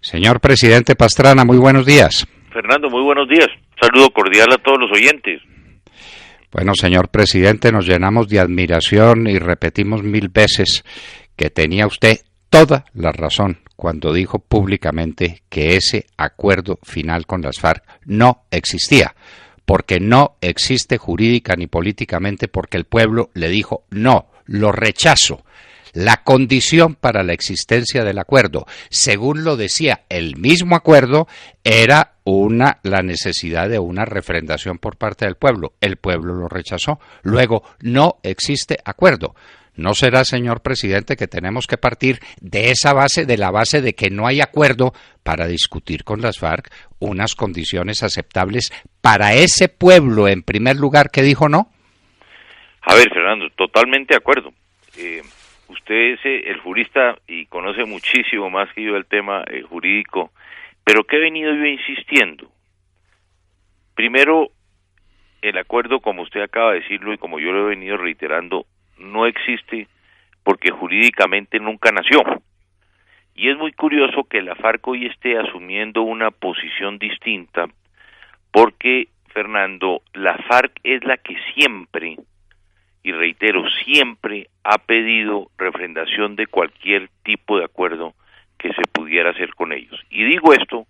Señor presidente Pastrana, muy buenos días. Fernando, muy buenos días. Saludo cordial a todos los oyentes. Bueno, señor presidente, nos llenamos de admiración y repetimos 1000 veces que tenía usted toda la razón cuando dijo públicamente que ese acuerdo final con las FARC no existía, porque no existe jurídica ni políticamente, porque el pueblo le dijo no, lo rechazo. La condición para la existencia del acuerdo, según lo decía el mismo acuerdo, era la necesidad de una refrendación por parte del pueblo. El pueblo lo rechazó. Luego, no existe acuerdo. ¿No será, señor presidente, que tenemos que partir de esa base, de la base de que no hay acuerdo para discutir con las FARC unas condiciones aceptables para ese pueblo, en primer lugar, que dijo no? A ver, Fernando, totalmente de acuerdo. Usted es el jurista y conoce muchísimo más que yo el tema jurídico, pero ¿qué he venido yo insistiendo? Primero, el acuerdo, como usted acaba de decirlo y como yo lo he venido reiterando, no existe porque jurídicamente nunca nació. Y es muy curioso que la FARC hoy esté asumiendo una posición distinta porque, Fernando, la FARC es la que siempre, y reitero, siempre ha pedido refrendación de cualquier tipo de acuerdo que se pudiera hacer con ellos. Y digo esto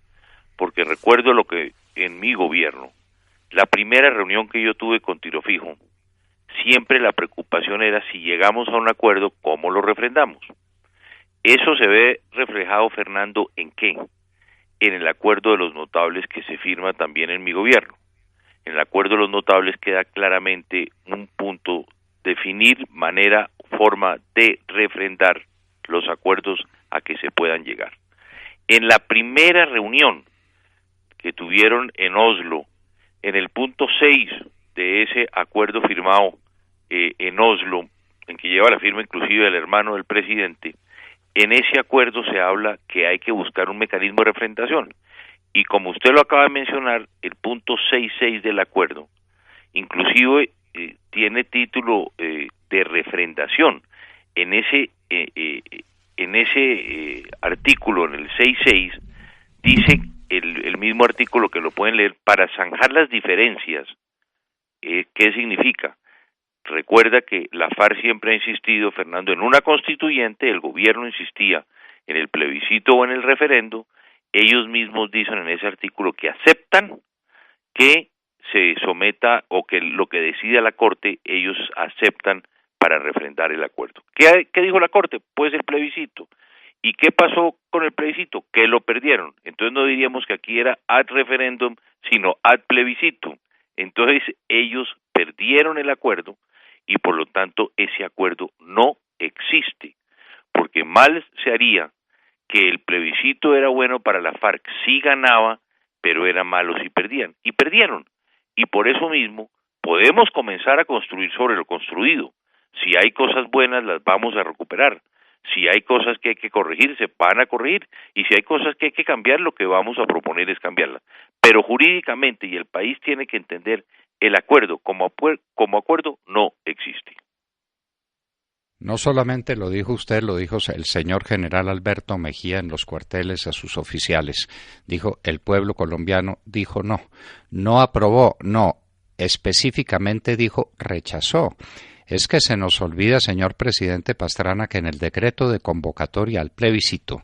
porque recuerdo lo que en mi gobierno, la primera reunión que yo tuve con Tiro Fijo, siempre la preocupación era si llegamos a un acuerdo, ¿cómo lo refrendamos? Eso se ve reflejado, Fernando, ¿en qué? En el acuerdo de los notables que se firma también en mi gobierno. En el acuerdo de los notables queda claramente un punto, definir manera, forma de refrendar los acuerdos a que se puedan llegar. En la primera reunión que tuvieron en Oslo, en el punto 6 de ese acuerdo firmado en Oslo, en que lleva la firma inclusive del hermano del presidente, en ese acuerdo se habla que hay que buscar un mecanismo de refrendación. Y como usted lo acaba de mencionar, el punto 6.6 del acuerdo, inclusive tiene título de refrendación. En ese artículo, en el 6.6, dice el mismo artículo, que lo pueden leer, para zanjar las diferencias. ¿Qué significa? Recuerda que la FARC siempre ha insistido, Fernando, en una constituyente, el gobierno insistía en el plebiscito o en el referendo, ellos mismos dicen en ese artículo que aceptan que se someta o que lo que decida la Corte, ellos aceptan para refrendar el acuerdo. ¿Qué dijo la Corte? Pues el plebiscito. ¿Y qué pasó con el plebiscito? Que lo perdieron. Entonces no diríamos que aquí era ad referendum, sino ad plebiscito. Entonces ellos perdieron el acuerdo y por lo tanto ese acuerdo no existe, porque mal se haría que el plebiscito era bueno para la FARC, sí ganaba, pero era malo si perdían, y perdieron. Y por eso mismo podemos comenzar a construir sobre lo construido. Si hay cosas buenas, las vamos a recuperar. Si hay cosas que hay que corregir, se van a corregir. Y si hay cosas que hay que cambiar, lo que vamos a proponer es cambiarlas. Pero jurídicamente, y el país tiene que entender, el acuerdo como acuerdo no existe. No solamente lo dijo usted, lo dijo el señor general Alberto Mejía en los cuarteles a sus oficiales. Dijo, el pueblo colombiano dijo no, no aprobó, no, específicamente dijo rechazó. Es que se nos olvida, señor presidente Pastrana, que en el decreto de convocatoria al plebiscito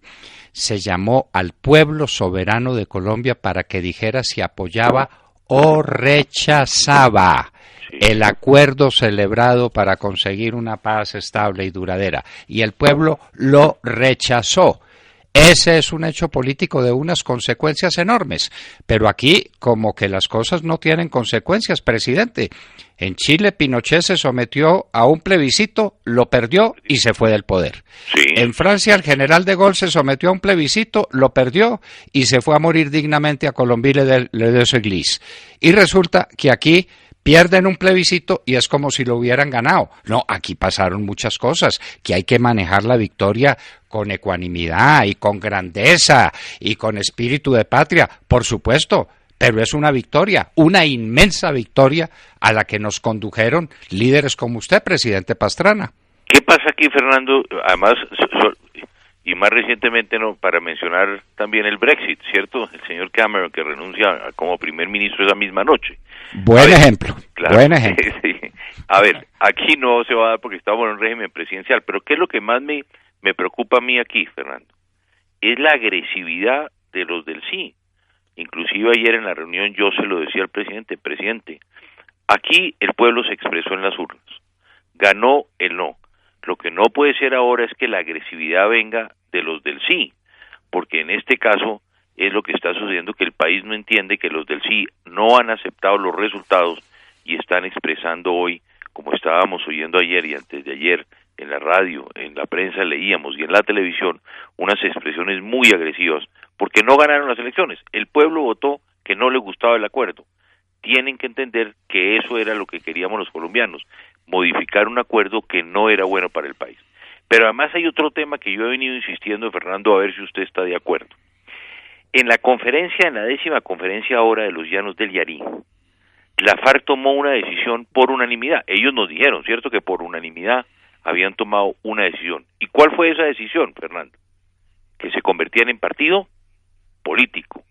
se llamó al pueblo soberano de Colombia para que dijera si apoyaba o rechazaba el acuerdo celebrado para conseguir una paz estable y duradera. Y el pueblo lo rechazó. Ese es un hecho político de unas consecuencias enormes. Pero aquí, como que las cosas no tienen consecuencias, presidente. En Chile, Pinochet se sometió a un plebiscito, lo perdió y se fue del poder. Sí. En Francia, el general de Gaulle se sometió a un plebiscito, lo perdió y se fue a morir dignamente a Colombey-les-Deux-Églises. Y resulta que aquí pierden un plebiscito y es como si lo hubieran ganado. No, aquí pasaron muchas cosas, que hay que manejar la victoria con ecuanimidad y con grandeza y con espíritu de patria, por supuesto, pero es una victoria, una inmensa victoria a la que nos condujeron líderes como usted, presidente Pastrana. ¿Qué pasa aquí, Fernando? Además, y más recientemente, no, para mencionar también el Brexit, ¿cierto? El señor Cameron, que renuncia como primer ministro esa misma noche. Buen ejemplo, claro, buen ejemplo. Sí. A ver, aquí no se va a dar porque estamos en un régimen presidencial, pero ¿qué es lo que más me preocupa a mí aquí, Fernando? Es la agresividad de los del sí. Inclusive ayer en la reunión yo se lo decía al presidente, aquí el pueblo se expresó en las urnas, ganó el no. Lo que no puede ser ahora es que la agresividad venga de los del sí, porque en este caso es lo que está sucediendo, que el país no entiende que los del sí no han aceptado los resultados y están expresando hoy, como estábamos oyendo ayer y antes de ayer, en la radio, en la prensa leíamos y en la televisión, unas expresiones muy agresivas, porque no ganaron las elecciones. El pueblo votó que no le gustaba el acuerdo. Tienen que entender que eso era lo que queríamos los colombianos, modificar un acuerdo que no era bueno para el país. Pero además hay otro tema que yo he venido insistiendo, Fernando, a ver si usted está de acuerdo. En la 10ª conferencia ahora de los Llanos del Yarí, la FARC tomó una decisión por unanimidad. Ellos nos dijeron, ¿cierto?, que por unanimidad habían tomado una decisión. ¿Y cuál fue esa decisión, Fernando? Que se convertían en partido político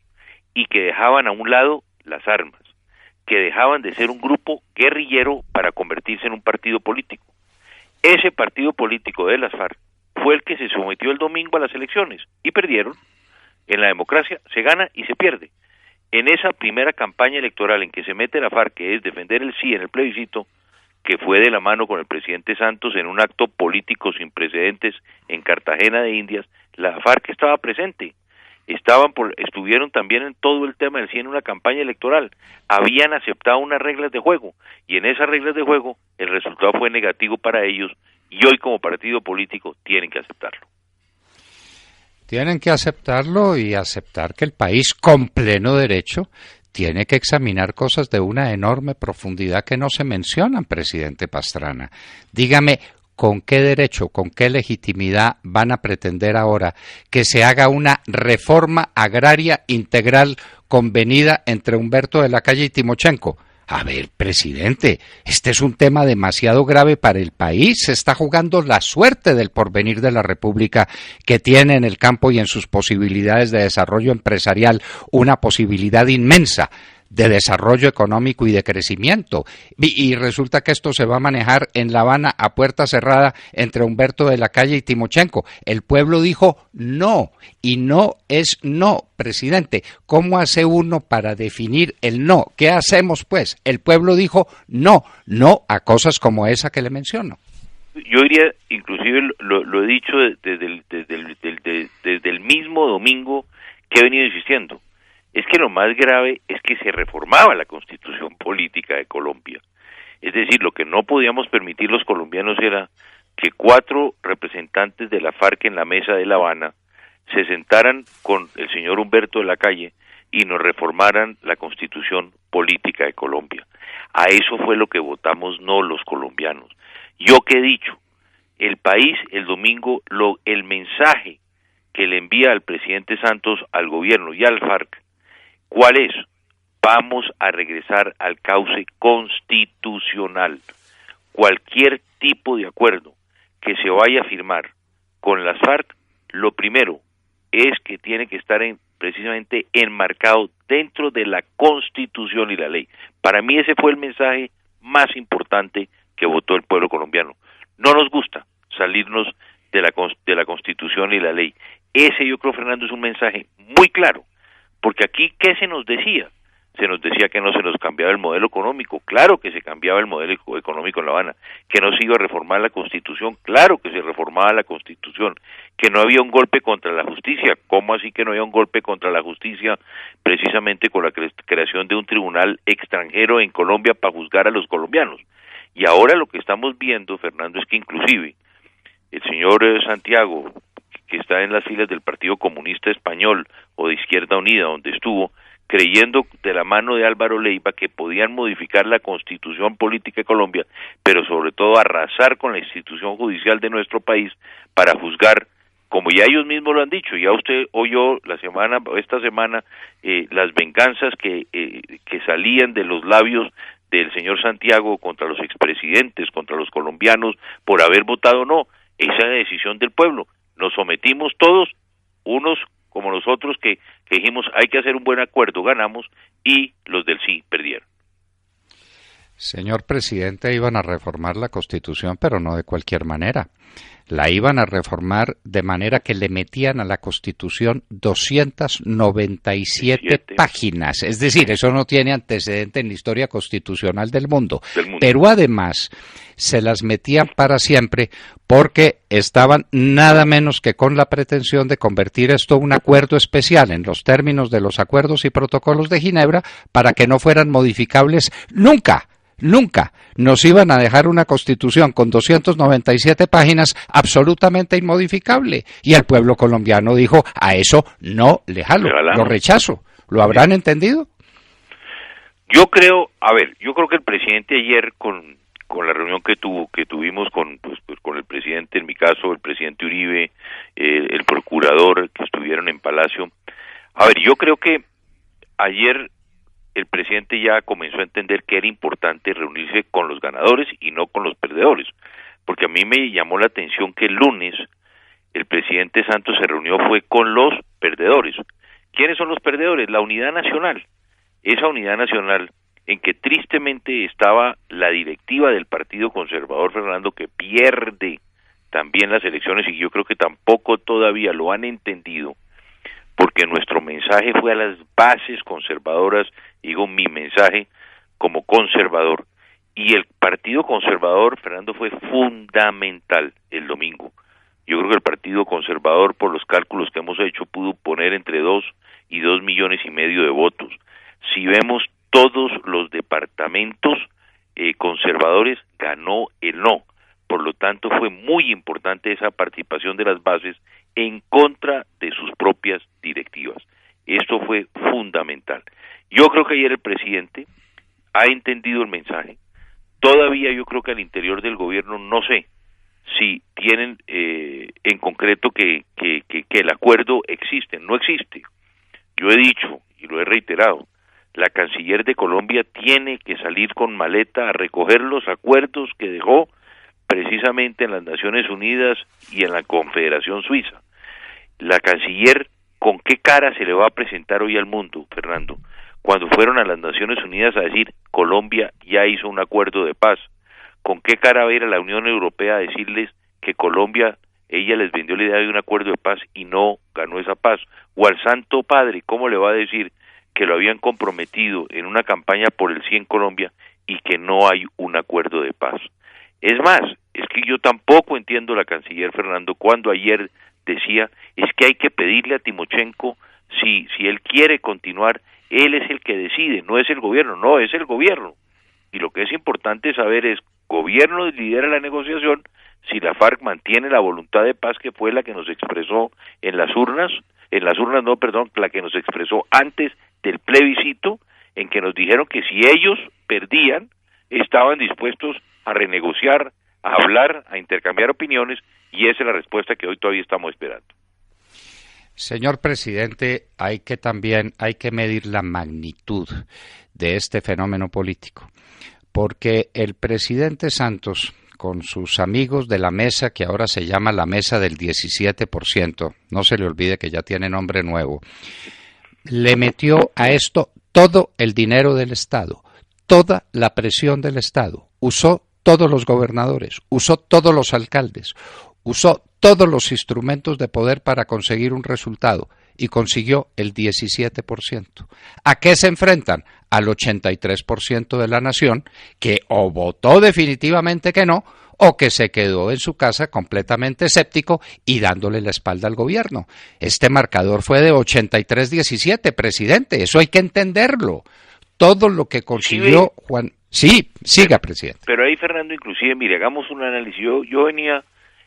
y que dejaban a un lado las armas, que dejaban de ser un grupo guerrillero para convertirse en un partido político. Ese partido político de las FARC fue el que se sometió el domingo a las elecciones y perdieron. En la democracia se gana y se pierde. En esa primera campaña electoral en que se mete la FARC, que es defender el sí en el plebiscito, que fue de la mano con el presidente Santos en un acto político sin precedentes en Cartagena de Indias, la FARC estaba presente. Estuvieron también en todo el tema del sí en una campaña electoral, habían aceptado unas reglas de juego, y en esas reglas de juego el resultado fue negativo para ellos, y hoy como partido político tienen que aceptarlo. Tienen que aceptarlo y aceptar que el país con pleno derecho tiene que examinar cosas de una enorme profundidad que no se mencionan, presidente Pastrana. Dígame, ¿con qué derecho, con qué legitimidad van a pretender ahora que se haga una reforma agraria integral convenida entre Humberto de la Calle y Timochenko? A ver, presidente, este es un tema demasiado grave para el país. Se está jugando la suerte del porvenir de la República, que tiene en el campo y en sus posibilidades de desarrollo empresarial una posibilidad inmensa de desarrollo económico y de crecimiento. Y resulta que esto se va a manejar en La Habana a puerta cerrada entre Humberto de la Calle y Timochenko. El pueblo dijo no, y no es no, presidente. ¿Cómo hace uno para definir el no? ¿Qué hacemos, pues? El pueblo dijo no a cosas como esa que le menciono. Yo diría, inclusive lo he dicho desde el mismo domingo que he venido insistiendo, es que lo más grave es que se reformaba la Constitución política de Colombia. Es decir, lo que no podíamos permitir los colombianos era que 4 representantes de la FARC en la mesa de La Habana se sentaran con el señor Humberto de la Calle y nos reformaran la Constitución política de Colombia. A eso fue lo que votamos no los colombianos. Yo que he dicho, el país el domingo, el mensaje que le envía al presidente Santos, al gobierno y al FARC, ¿cuál es? Vamos a regresar al cauce constitucional. Cualquier tipo de acuerdo que se vaya a firmar con las FARC, lo primero es que tiene que estar precisamente enmarcado dentro de la Constitución y la ley. Para mí ese fue el mensaje más importante que votó el pueblo colombiano. No nos gusta salirnos de la Constitución y la ley. Ese, yo creo, Fernando, es un mensaje muy claro. Porque aquí, ¿qué se nos decía? Se nos decía que no se nos cambiaba el modelo económico. Claro que se cambiaba el modelo económico en La Habana. Que no se iba a reformar la Constitución. Claro que se reformaba la Constitución. Que no había un golpe contra la justicia. ¿Cómo así que no había un golpe contra la justicia? Precisamente con la creación de un tribunal extranjero en Colombia para juzgar a los colombianos. Y ahora lo que estamos viendo, Fernando, es que inclusive el señor Santiago, que está en las filas del Partido Comunista Español o de Izquierda Unida, donde estuvo, creyendo de la mano de Álvaro Leiva que podían modificar la Constitución política de Colombia, pero sobre todo arrasar con la institución judicial de nuestro país para juzgar, como ya ellos mismos lo han dicho. Ya usted oyó esta semana las venganzas que salían de los labios del señor Santiago contra los expresidentes, contra los colombianos, por haber votado no. Esa es la decisión del pueblo. nos sometimos todos, unos como nosotros que dijimos hay que hacer un buen acuerdo, ganamos, y los del sí perdieron. Señor presidente, iban a reformar la Constitución, pero no de cualquier manera. La iban a reformar de manera que le metían a la Constitución 297 páginas. Es decir, eso no tiene antecedente en la historia constitucional del mundo. Pero además se las metían para siempre porque estaban nada menos que con la pretensión de convertir esto en un acuerdo especial en los términos de los acuerdos y protocolos de Ginebra para que no fueran modificables nunca. Nunca nos iban a dejar una Constitución con 297 páginas absolutamente inmodificable. Y el pueblo colombiano dijo, a eso no le jalo, lo rechazo. ¿Lo habrán entendido? Yo creo que el presidente ayer con la reunión que tuvimos con el presidente, en mi caso, el presidente Uribe, el procurador que estuvieron en Palacio. Yo creo que ayer el presidente ya comenzó a entender que era importante reunirse con los ganadores y no con los perdedores, porque a mí me llamó la atención que el lunes el presidente Santos se reunió fue con los perdedores. ¿Quiénes son los perdedores? La unidad nacional, esa unidad nacional en que tristemente estaba la directiva del Partido Conservador, Fernando, que pierde también las elecciones, y yo creo que tampoco todavía lo han entendido, porque nuestro mensaje fue a las bases conservadoras, digo mi mensaje como conservador, y el Partido Conservador, Fernando, fue fundamental el domingo. Yo creo que el Partido Conservador, por los cálculos que hemos hecho, pudo poner entre 2 y 2,5 millones de votos. Si vemos todos los departamentos conservadores, ganó el no. Por lo tanto, fue muy importante esa participación de las bases en contra de sus propias directivas. Esto fue fundamental. Yo creo que ayer el presidente ha entendido el mensaje. Todavía yo creo que al interior del gobierno no sé si tienen en concreto que el acuerdo existe. No existe. Yo he dicho y lo he reiterado, la canciller de Colombia tiene que salir con maleta a recoger los acuerdos que dejó precisamente en las Naciones Unidas y en la Confederación Suiza. La canciller, ¿con qué cara se le va a presentar hoy al mundo, Fernando? Cuando fueron a las Naciones Unidas a decir, Colombia ya hizo un acuerdo de paz. ¿Con qué cara va a ir a la Unión Europea a decirles que Colombia, ella les vendió la idea de un acuerdo de paz y no ganó esa paz? O al Santo Padre, ¿cómo le va a decir que lo habían comprometido en una campaña por el sí en Colombia y que no hay un acuerdo de paz? Es más, es que yo tampoco entiendo la canciller, Fernando, cuando ayer decía, es que hay que pedirle a Timochenko si él quiere continuar, él es el que decide, no es el gobierno, no, es el gobierno. Y lo que es importante saber es, gobierno lidera la negociación, si la FARC mantiene la voluntad de paz que fue la que nos expresó la que nos expresó antes del plebiscito, en que nos dijeron que si ellos perdían, estaban dispuestos a renegociar, a hablar, a intercambiar opiniones, y esa es la respuesta que hoy todavía estamos esperando. Señor presidente, hay que medir la magnitud de este fenómeno político, porque el presidente Santos, con sus amigos de la mesa, que ahora se llama la mesa del 17%, no se le olvide que ya tiene nombre nuevo, le metió a esto todo el dinero del Estado, toda la presión del Estado, usó todos los gobernadores, usó todos los alcaldes, usó todos los instrumentos de poder para conseguir un resultado y consiguió el 17%. ¿A qué se enfrentan? Al 83% de la nación que o votó definitivamente que no o que se quedó en su casa completamente escéptico y dándole la espalda al gobierno. Este marcador fue de 83-17, presidente, eso hay que entenderlo. Todo lo que consiguió Juan... Sí, siga, presidente. Pero ahí, Fernando, inclusive, mire, hagamos un análisis. Yo venía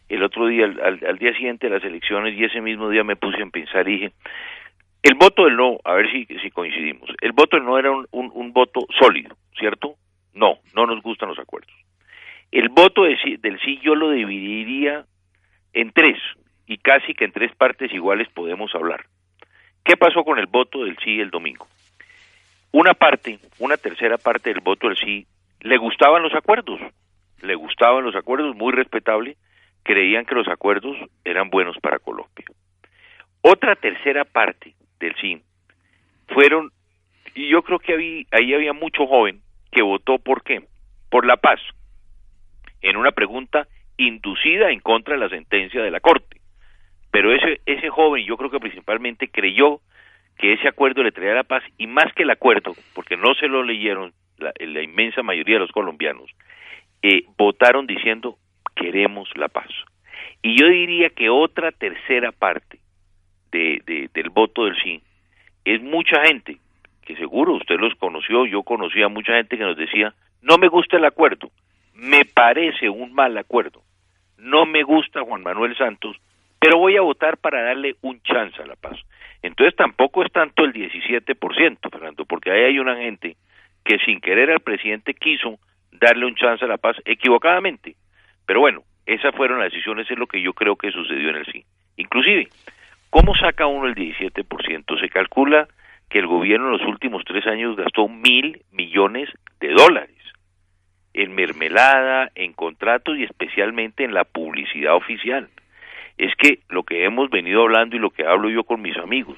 el otro día, al día siguiente de las elecciones, y ese mismo día me puse a pensar y dije, el voto del no, a ver si coincidimos, el voto del no era un voto sólido, ¿cierto? No nos gustan los acuerdos. El voto del sí yo lo dividiría en 3, y casi que en 3 partes iguales podemos hablar. ¿Qué pasó con el voto del sí el domingo? Una tercera parte del voto del sí, le gustaban los acuerdos, muy respetable, creían que los acuerdos eran buenos para Colombia. Otra tercera parte del sí fueron, y yo creo que ahí había mucho joven que votó ¿por qué? Por la paz, en una pregunta inducida en contra de la sentencia de la Corte. Pero ese joven, yo creo que principalmente creyó que ese acuerdo le traía la paz, y más que el acuerdo, porque no se lo leyeron la inmensa mayoría de los colombianos, votaron diciendo queremos la paz. Y yo diría que otra tercera parte del voto del sí es mucha gente, que seguro usted los conoció, yo conocí a mucha gente que nos decía, no me gusta el acuerdo, me parece un mal acuerdo, no me gusta Juan Manuel Santos, pero voy a votar para darle un chance a la paz. Entonces tampoco es tanto el 17%, Fernando, porque ahí hay una gente que sin querer al presidente quiso darle un chance a la paz equivocadamente. Pero bueno, esas fueron las decisiones, es lo que yo creo que sucedió en el sí. Inclusive, ¿cómo saca uno el 17%? Se calcula que el gobierno en los últimos 3 años gastó $1.000 millones en mermelada, en contratos y especialmente en la publicidad oficial. Es que lo que hemos venido hablando y lo que hablo yo con mis amigos,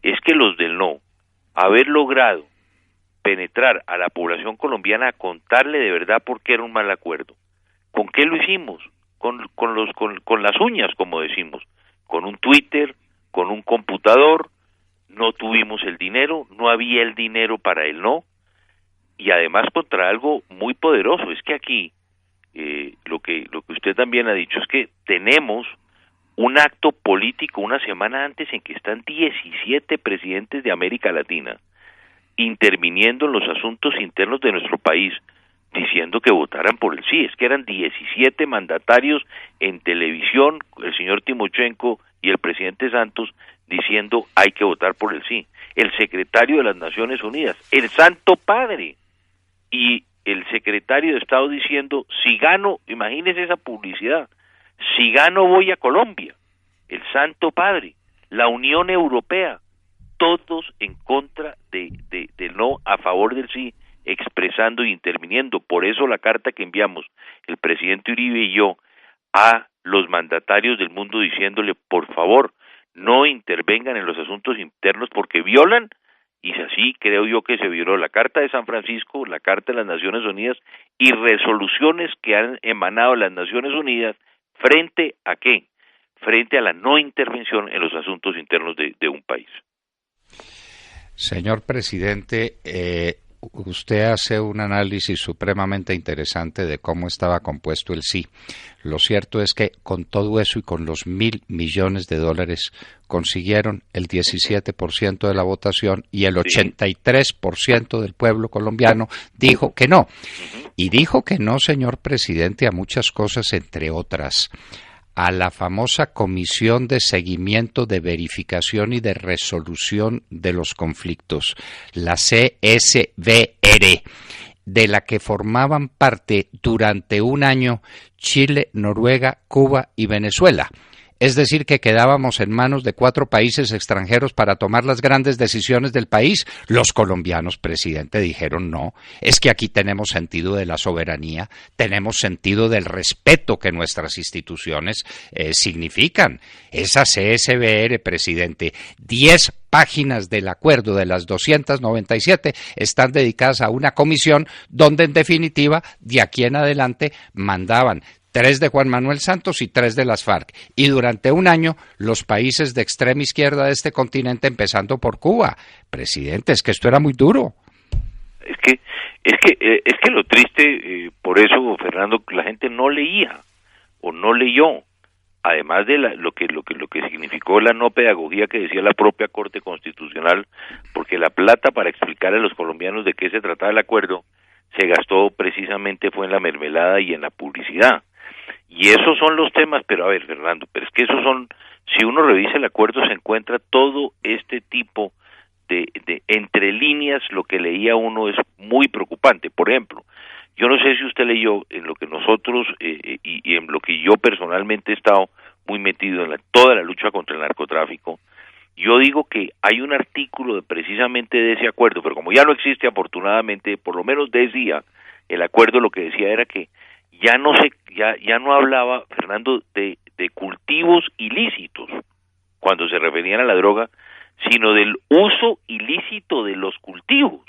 es que los del no, haber logrado penetrar a la población colombiana a contarle de verdad por qué era un mal acuerdo. ¿Con qué lo hicimos? Con las uñas, como decimos, con un Twitter, con un computador. No tuvimos el dinero, no había el dinero para el no, y además contra algo muy poderoso. Es que aquí lo que usted también ha dicho es que tenemos un acto político una semana antes en que están 17 presidentes de América Latina interviniendo en los asuntos internos de nuestro país, diciendo que votaran por el sí. Es que eran 17 mandatarios en televisión, el señor Timochenko y el presidente Santos, diciendo hay que votar por el sí. El secretario de las Naciones Unidas, el Santo Padre, y el secretario de Estado diciendo, si gano, imagínese esa publicidad, si gano voy a Colombia, el Santo Padre, la Unión Europea, todos en contra del no, a favor del sí, expresando e interviniendo. Por eso la carta que enviamos el presidente Uribe y yo a los mandatarios del mundo diciéndole, por favor, no intervengan en los asuntos internos porque violan, y así creo yo que se violó la Carta de San Francisco, la Carta de las Naciones Unidas y resoluciones que han emanado de las Naciones Unidas. ¿Frente a qué? Frente a la no intervención en los asuntos internos de un país. Señor presidente, usted hace un análisis supremamente interesante de cómo estaba compuesto el sí. Lo cierto es que con todo eso y con los $1.000 millones consiguieron el 17% de la votación y el 83% del pueblo colombiano dijo que no. Y dijo que no, señor presidente, a muchas cosas, entre otras, a la famosa Comisión de Seguimiento, de Verificación y de Resolución de los Conflictos, la CSVR, de la que formaban parte durante un año Chile, Noruega, Cuba y Venezuela. Es decir, que quedábamos en manos de 4 países extranjeros para tomar las grandes decisiones del país. Los colombianos, presidente, dijeron no. Es que aquí tenemos sentido de la soberanía, tenemos sentido del respeto que nuestras instituciones significan. Esa CSVR, presidente, 10 páginas del acuerdo de las 297 están dedicadas a una comisión donde, en definitiva, de aquí en adelante mandaban 3 de Juan Manuel Santos y 3 de las FARC. Y durante un año, los países de extrema izquierda de este continente, empezando por Cuba. Presidente, es que esto era muy duro. Es que lo triste, por eso, Fernando, la gente no leía o no leyó. Además de lo que significó la no pedagogía que decía la propia Corte Constitucional, porque la plata para explicar a los colombianos de qué se trataba el acuerdo se gastó precisamente fue en la mermelada y en la publicidad. Y esos son los temas, pero a ver, Fernando, pero es que esos son, si uno revisa el acuerdo se encuentra todo este tipo de entre líneas. Lo que leía uno es muy preocupante. Por ejemplo, yo no sé si usted leyó en lo que nosotros y en lo que yo personalmente he estado muy metido en toda la lucha contra el narcotráfico. Yo digo que hay un artículo precisamente de ese acuerdo, pero como ya no existe, afortunadamente, por lo menos decía el acuerdo, lo que decía era que ya no hablaba, Fernando, de cultivos ilícitos cuando se referían a la droga, sino del uso ilícito de los cultivos.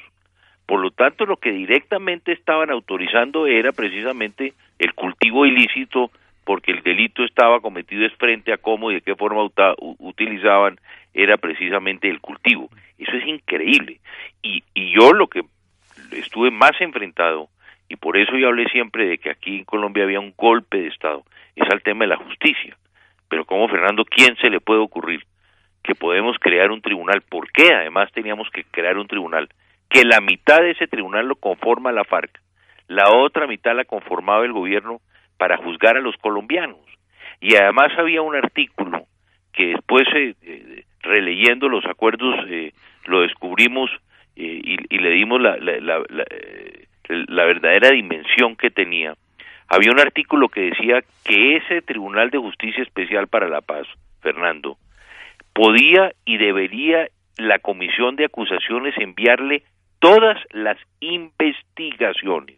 Por lo tanto, lo que directamente estaban autorizando era precisamente el cultivo ilícito, porque el delito estaba cometido es frente a cómo y de qué forma utilizaban, era precisamente el cultivo. Eso es increíble. Y yo lo que estuve más enfrentado, y por eso yo hablé siempre de que aquí en Colombia había un golpe de Estado, es al tema de la justicia. Pero ¿cómo, Fernando, quién se le puede ocurrir que podemos crear un tribunal? ¿Por qué además teníamos que crear un tribunal? Que la mitad de ese tribunal lo conforma la FARC, la otra mitad la conformaba el gobierno para juzgar a los colombianos. Y además había un artículo que después, releyendo los acuerdos, lo descubrimos y le dimos la verdadera dimensión que tenía. Había un artículo que decía que ese Tribunal de Justicia Especial para la Paz, Fernando, podía y debería la Comisión de Acusaciones enviarle todas las investigaciones,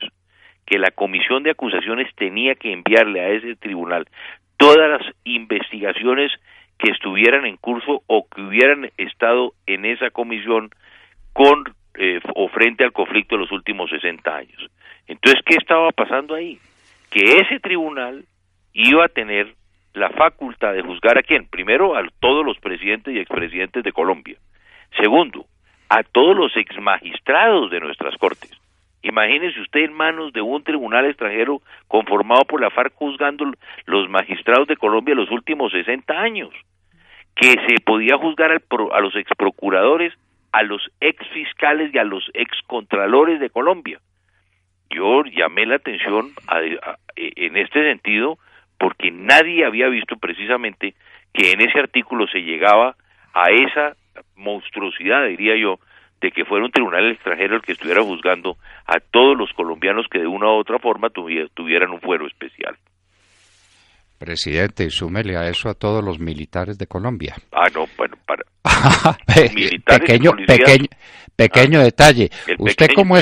que la Comisión de Acusaciones tenía que enviarle a ese tribunal todas las investigaciones que estuvieran en curso o que hubieran estado en esa comisión con o frente al conflicto de los últimos 60 años. Entonces, ¿qué estaba pasando ahí? Que ese tribunal iba a tener la facultad de juzgar a quién. Primero, a todos los presidentes y expresidentes de Colombia. Segundo, a todos los exmagistrados de nuestras cortes. Imagínese usted en manos de un tribunal extranjero conformado por la FARC juzgando los magistrados de Colombia los últimos 60 años. Que se podía juzgar a los exprocuradores, a los exfiscales y a los excontralores de Colombia. Yo llamé la atención en este sentido porque nadie había visto precisamente que en ese artículo se llegaba a esa monstruosidad, diría yo, de que fuera un tribunal extranjero el que estuviera juzgando a todos los colombianos que de una u otra forma tuvieran un fuero especial. Presidente, y súmele a eso a todos los militares de Colombia. No, bueno, para pequeño detalle. Usted como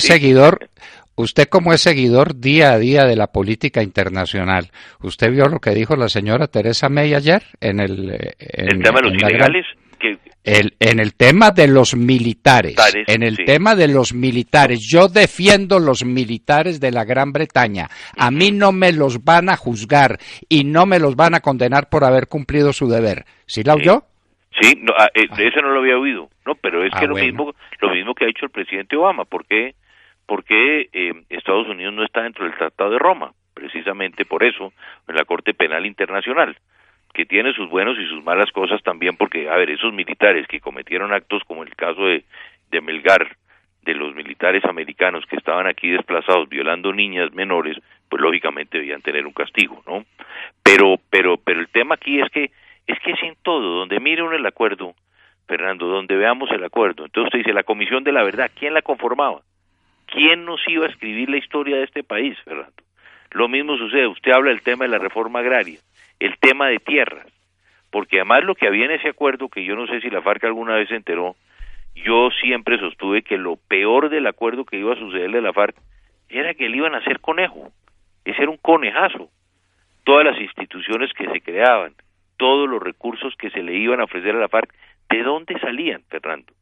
es seguidor día a día de la política internacional, ¿usted vio lo que dijo la señora Theresa May ayer en el tema de los ilegales? En el tema de los militares, tema de los militares, yo defiendo los militares de la Gran Bretaña, a mí no me los van a juzgar y no me los van a condenar por haber cumplido su deber. ¿Sí la oyó? Sí, no, ese no lo había oído, no, pero es que lo mismo que ha hecho el presidente Obama. ¿Por qué Estados Unidos no está dentro del Tratado de Roma? Precisamente por eso, en la Corte Penal Internacional, que tiene sus buenos y sus malas cosas también, porque, a ver, esos militares que cometieron actos como el caso de Melgar, de los militares americanos que estaban aquí desplazados violando niñas menores, pues lógicamente debían tener un castigo, ¿no? Pero el tema aquí es que es en todo, donde mire uno el acuerdo, Fernando, donde veamos el acuerdo, entonces usted dice, la Comisión de la Verdad, ¿quién la conformaba? ¿Quién nos iba a escribir la historia de este país, Fernando? Lo mismo sucede, usted habla del tema de la reforma agraria, el tema de tierras, porque además lo que había en ese acuerdo, que yo no sé si la FARC alguna vez se enteró, yo siempre sostuve que lo peor del acuerdo que iba a sucederle a la FARC era que le iban a hacer conejo, ese era un conejazo, todas las instituciones que se creaban, todos los recursos que se le iban a ofrecer a la FARC, ¿de dónde salían, Fernando?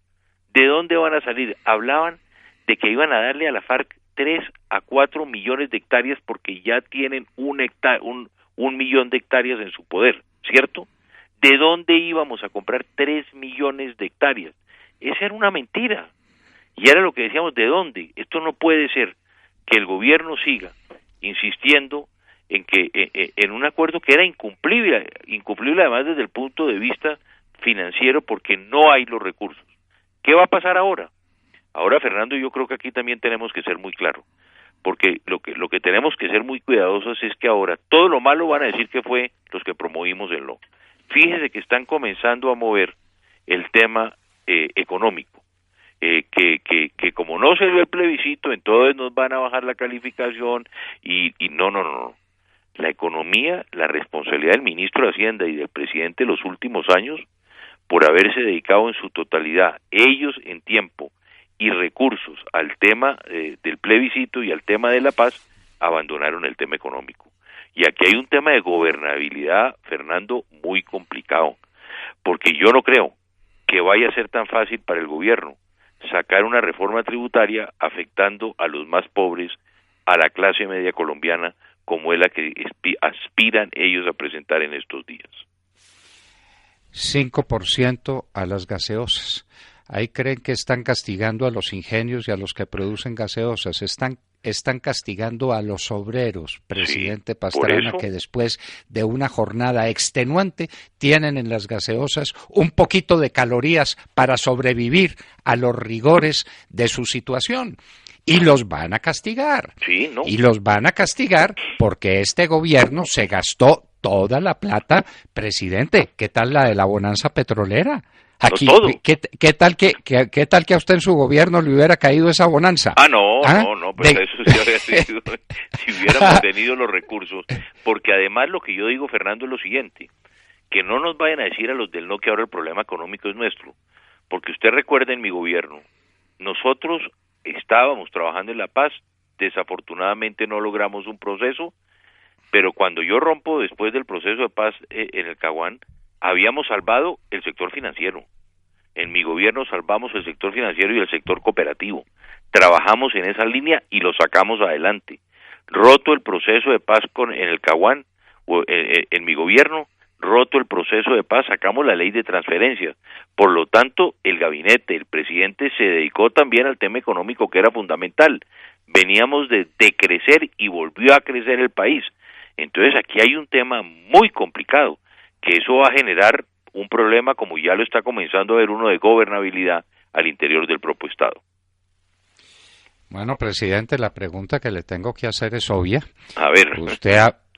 ¿De dónde van a salir? Hablaban de que iban a darle a la FARC 3 a 4 millones de hectáreas porque ya tienen un millón de hectáreas en su poder, ¿cierto? ¿De dónde íbamos a comprar 3 millones de hectáreas? Esa era una mentira. Y era lo que decíamos, ¿de dónde? Esto no puede ser que el gobierno siga insistiendo en que en un acuerdo que era incumplible además desde el punto de vista financiero porque no hay los recursos. ¿Qué va a pasar ahora? Ahora, Fernando, yo creo que aquí también tenemos que ser muy claros, porque lo que tenemos que ser muy cuidadosos es que ahora todo lo malo van a decir que fue los que promovimos el no. Fíjese que están comenzando a mover el tema económico, que como no se dio el plebiscito, entonces nos van a bajar la calificación y no. La economía, la responsabilidad del ministro de Hacienda y del presidente los últimos años, por haberse dedicado en su totalidad, ellos en tiempo y recursos al tema del plebiscito y al tema de la paz, abandonaron el tema económico. Y aquí hay un tema de gobernabilidad, Fernando, muy complicado, porque yo no creo que vaya a ser tan fácil para el gobierno sacar una reforma tributaria afectando a los más pobres, a la clase media colombiana, como es la que aspiran ellos a presentar en estos días. 5% a las gaseosas. Ahí creen que están castigando a los ingenios y a los que producen gaseosas. Están castigando a los obreros, presidente Pastrana, que después de una jornada extenuante tienen en las gaseosas un poquito de calorías para sobrevivir a los rigores de su situación. Y los van a castigar. Sí, ¿no? Y los van a castigar porque este gobierno se gastó toda la plata. Presidente, ¿qué tal la de la bonanza petrolera? Aquí, no todo. ¿Qué tal que a usted en su gobierno le hubiera caído esa bonanza? No, pues eso sí habría sido, si hubiéramos tenido los recursos, porque además lo que yo digo, Fernando, es lo siguiente, que no nos vayan a decir a los del no que ahora el problema económico es nuestro, porque usted recuerda en mi gobierno, nosotros estábamos trabajando en la paz, desafortunadamente no logramos un proceso, pero cuando yo rompo después del proceso de paz en el Caguán, habíamos salvado el sector financiero. En mi gobierno salvamos el sector financiero y el sector cooperativo. Trabajamos en esa línea y lo sacamos adelante. Roto el proceso de paz en el Caguán, en mi gobierno, roto el proceso de paz, sacamos la ley de transferencias. Por lo tanto, el gabinete, el presidente se dedicó también al tema económico que era fundamental. Veníamos de decrecer y volvió a crecer el país. Entonces aquí hay un tema muy complicado, que eso va a generar un problema, como ya lo está comenzando a ver uno, de gobernabilidad al interior del propio Estado. Bueno, presidente, la pregunta que le tengo que hacer es obvia. A ver.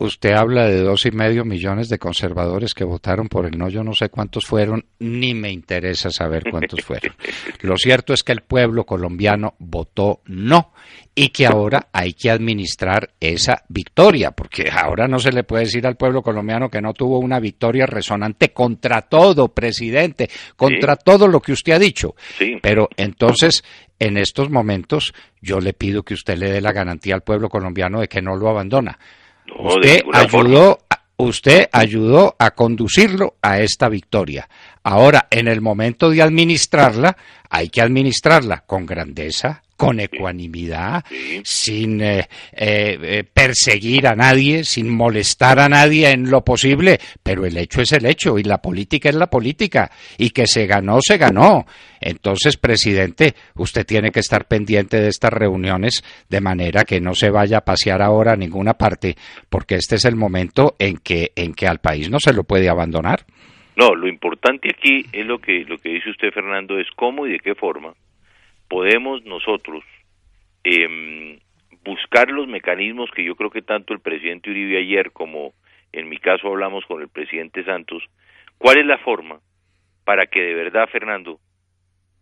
Usted habla de 2,5 millones de conservadores que votaron por el no, yo no sé cuántos fueron, ni me interesa saber cuántos fueron. Lo cierto es que el pueblo colombiano votó no y que ahora hay que administrar esa victoria, porque ahora no se le puede decir al pueblo colombiano que no tuvo una victoria resonante contra todo, presidente, contra todo lo que usted ha dicho. Sí. Pero entonces, en estos momentos, yo le pido que usted le dé la garantía al pueblo colombiano de que no lo abandona. No, Usted ayudó a conducirlo a esta victoria. Ahora, en el momento de administrarla, hay que administrarla con grandeza, con ecuanimidad, sin perseguir a nadie, sin molestar a nadie en lo posible, pero el hecho es el hecho y la política es la política y que se ganó, se ganó. Entonces, presidente, usted tiene que estar pendiente de estas reuniones de manera que no se vaya a pasear ahora a ninguna parte, porque este es el momento en que al país no se lo puede abandonar. No, lo importante aquí es lo que dice usted, Fernando, es cómo y de qué forma podemos nosotros buscar los mecanismos que yo creo que tanto el presidente Uribe ayer como en mi caso hablamos con el presidente Santos. ¿Cuál es la forma para que de verdad, Fernando,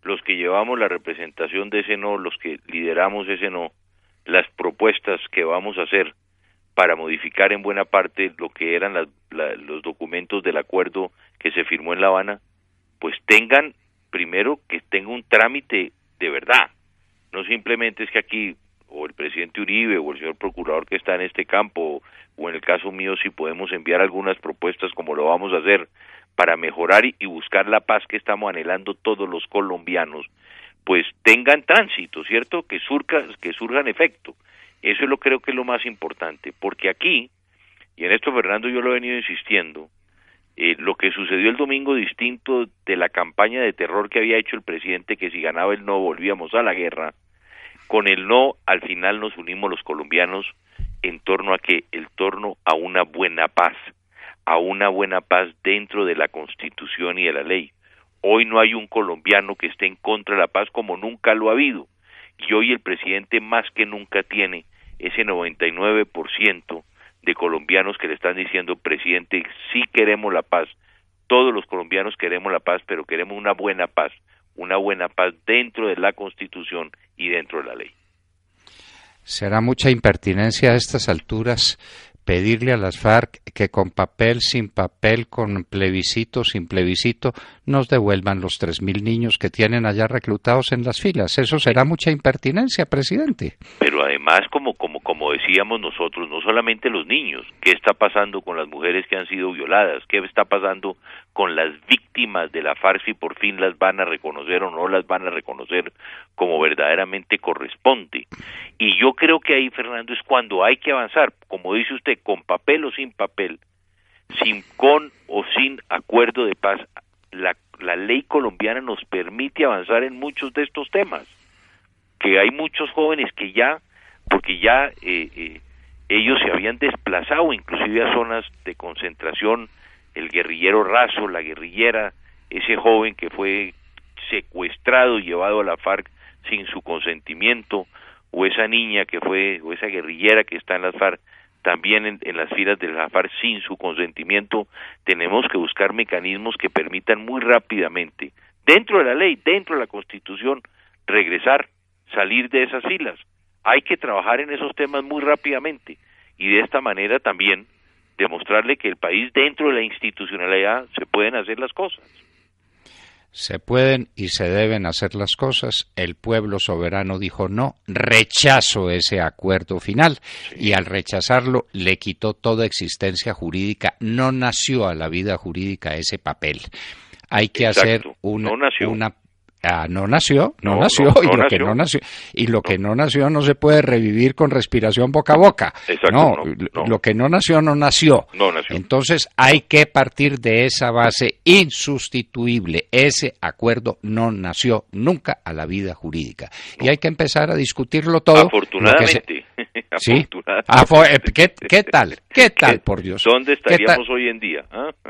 los que llevamos la representación de ese no, los que lideramos ese no, las propuestas que vamos a hacer para modificar en buena parte lo que eran los documentos del acuerdo que se firmó en La Habana, pues tengan, primero, que tenga un trámite de verdad, no simplemente es que aquí o el presidente Uribe o el señor procurador que está en este campo o en el caso mío si podemos enviar algunas propuestas como lo vamos a hacer para mejorar y buscar la paz que estamos anhelando todos los colombianos, pues tengan tránsito, ¿cierto? Que surjan efecto. Eso creo que es lo más importante, porque aquí, y en esto Fernando yo lo he venido insistiendo, lo que sucedió el domingo, distinto de la campaña de terror que había hecho el presidente, que si ganaba el no volvíamos a la guerra, con el no al final nos unimos los colombianos en torno a una buena paz dentro de la Constitución y de la ley. Hoy no hay un colombiano que esté en contra de la paz como nunca lo ha habido, y hoy el presidente más que nunca tiene ese 99% de colombianos que le están diciendo, presidente, sí queremos la paz, todos los colombianos queremos la paz, pero queremos una buena paz dentro de la Constitución y dentro de la ley. Será mucha impertinencia a estas alturas pedirle a las FARC que con papel, sin papel, con plebiscito, sin plebiscito, nos devuelvan los 3.000 niños que tienen allá reclutados en las filas. Eso será mucha impertinencia, presidente. Pero pero además, como decíamos nosotros, no solamente los niños, ¿qué está pasando con las mujeres que han sido violadas? ¿Qué está pasando con las víctimas de la FARC si por fin las van a reconocer o no las van a reconocer como verdaderamente corresponde? Y yo creo que ahí, Fernando, es cuando hay que avanzar, como dice usted, con papel o sin papel, con o sin acuerdo de paz. La ley colombiana nos permite avanzar en muchos de estos temas, que hay muchos jóvenes que ya, porque ya ellos se habían desplazado inclusive a zonas de concentración, el guerrillero Razo, la guerrillera, ese joven que fue secuestrado y llevado a la FARC sin su consentimiento, o esa niña que fue, o esa guerrillera que está en las FARC, también en las filas de la FARC sin su consentimiento. Tenemos que buscar mecanismos que permitan muy rápidamente, dentro de la ley, dentro de la Constitución, regresar, salir de esas filas. Hay que trabajar en esos temas muy rápidamente y de esta manera también demostrarle que el país, dentro de la institucionalidad, se pueden hacer las cosas. Se pueden y se deben hacer las cosas. El pueblo soberano dijo no, rechazo ese acuerdo final, sí. Y al rechazarlo le quitó toda existencia jurídica, no nació a la vida jurídica ese papel. Hay que hacer una no nació, y lo que no nació no se puede revivir con respiración boca a boca. Lo que no nació. Entonces hay que partir de esa base insustituible. Ese acuerdo no nació nunca a la vida jurídica y hay que empezar a discutirlo todo. Afortunadamente. Sí. ¿Qué tal, por Dios? ¿Dónde estaríamos hoy en día?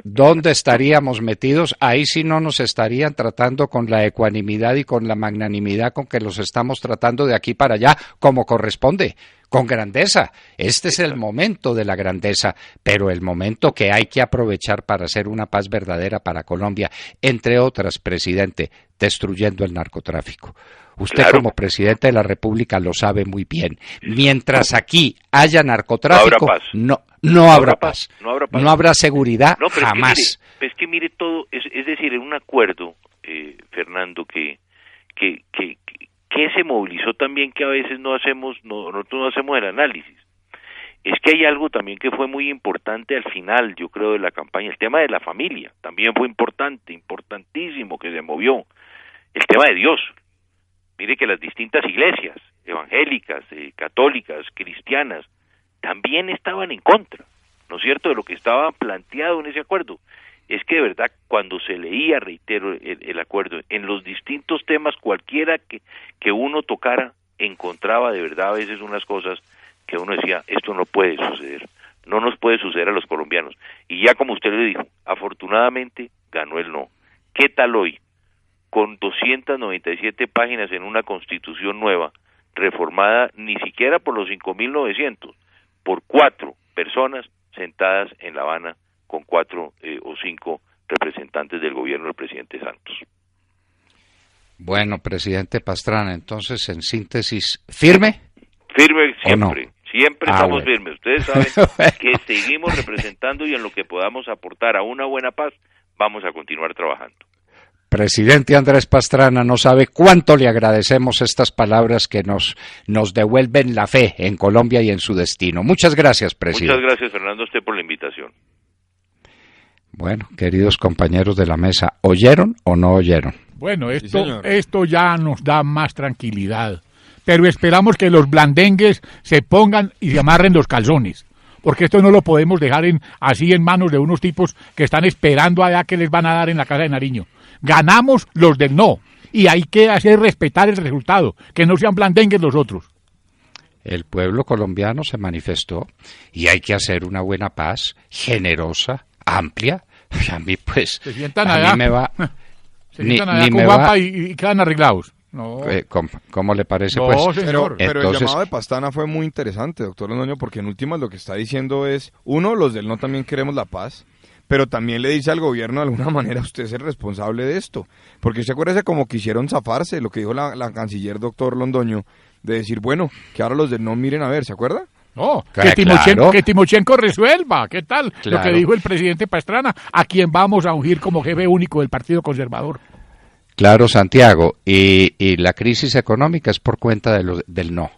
¿Dónde estaríamos metidos? Ahí sí no nos estarían tratando con la ecuanimidad y con la magnanimidad con que los estamos tratando de aquí para allá, como corresponde, con grandeza. Este es el momento de la grandeza, pero el momento que hay que aprovechar para hacer una paz verdadera para Colombia, entre otras, presidente, destruyendo el narcotráfico. Usted como presidente de la República lo sabe muy bien. Mientras aquí haya narcotráfico, no habrá paz. No habrá seguridad, jamás. Es que mire todo, es decir, en un acuerdo, Fernando, que se movilizó también, que a veces nosotros no hacemos el análisis. Es que hay algo también que fue muy importante al final, yo creo, de la campaña. El tema de la familia también fue importantísimo, que se movió. El tema de Dios. Mire que las distintas iglesias, evangélicas, católicas, cristianas, también estaban en contra, ¿no es cierto?, de lo que estaba planteado en ese acuerdo. Es que de verdad, cuando se leía, reitero, el acuerdo, en los distintos temas, cualquiera que uno tocara, encontraba de verdad a veces unas cosas que uno decía, esto no puede suceder, no nos puede suceder a los colombianos. Y ya como usted le dijo, afortunadamente ganó el no. ¿Qué tal hoy? Con 297 páginas en una constitución nueva, reformada ni siquiera por los 5.900, por 4 personas sentadas en La Habana con 4 o 5 representantes del gobierno del presidente Santos. Bueno, presidente Pastrana, entonces, en síntesis, ¿firme? Firme siempre, no? Siempre estamos firmes. Ustedes saben que seguimos representando y en lo que podamos aportar a una buena paz, vamos a continuar trabajando. Presidente Andrés Pastrana, no sabe cuánto le agradecemos estas palabras que nos devuelven la fe en Colombia y en su destino. Muchas gracias, presidente. Muchas gracias, Fernando, a usted por la invitación. Bueno, queridos compañeros de la mesa, ¿oyeron o no oyeron? Bueno, esto ya nos da más tranquilidad, pero esperamos que los blandengues se pongan y se amarren los calzones, porque esto no lo podemos dejar así en manos de unos tipos que están esperando allá que les van a dar en la Casa de Nariño. Ganamos los del no, y hay que hacer respetar el resultado, que no sean blandengues los otros. El pueblo colombiano se manifestó y hay que hacer una buena paz, generosa, amplia. A mí pues, se sientan allá, me va... Se sientan allá con guapa y quedan arreglados. No. ¿Cómo le parece? No, pues? Pero el llamado de Pastrana fue muy interesante, doctor Londoño, porque en últimas lo que está diciendo es, uno, los del no también queremos la paz, pero también le dice al gobierno de alguna manera, usted es el responsable de esto, porque usted acuérdese como quisieron zafarse, lo que dijo la canciller doctor Londoño, de decir, bueno, que ahora los del no miren a ver, ¿se acuerda? No, que Timochenko resuelva, ¿qué tal? Claro. Lo que dijo el presidente Pastrana, a quien vamos a ungir como jefe único del Partido Conservador. Claro, Santiago, y la crisis económica es por cuenta del no.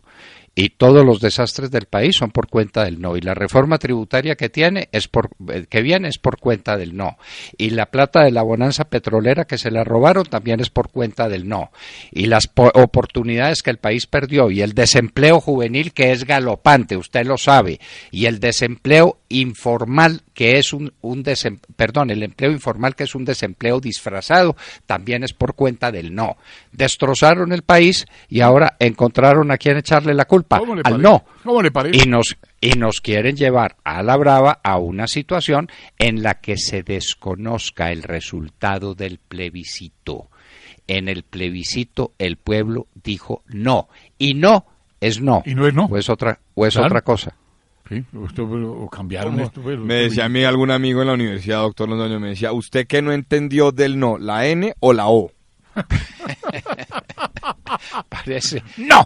Y todos los desastres del país son por cuenta del no. Y la reforma tributaria que viene es por cuenta del no. Y la plata de la bonanza petrolera que se la robaron también es por cuenta del no. Y las oportunidades que el país perdió y el desempleo juvenil que es galopante, usted lo sabe. Y el desempleo informal que es el empleo informal que es un desempleo disfrazado, también es por cuenta del no. Destrozaron el país y ahora encontraron a quién echarle la culpa, al no. ¿Cómo le parece? Y nos quieren llevar a la brava a una situación en la que se desconozca el resultado del plebiscito. En el plebiscito el pueblo dijo no, y no es no. Y no es no. O es otra cosa. Sí, o cambiaron esto. Me decía a mí algún amigo en la universidad, doctor Londoño, me decía, ¿usted qué no entendió del no, la N o la O?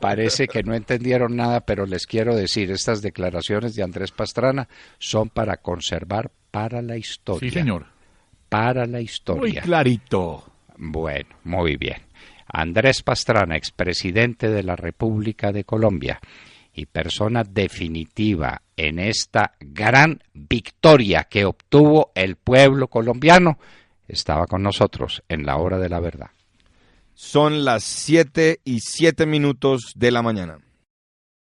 Parece que no entendieron nada, pero les quiero decir, estas declaraciones de Andrés Pastrana son para conservar para la historia. Sí, señor. Para la historia. Muy clarito. Bueno, muy bien. Andrés Pastrana, expresidente de la República de Colombia y persona definitiva en esta gran victoria que obtuvo el pueblo colombiano, estaba con nosotros en la hora de la verdad. Son las 7:07 de la mañana.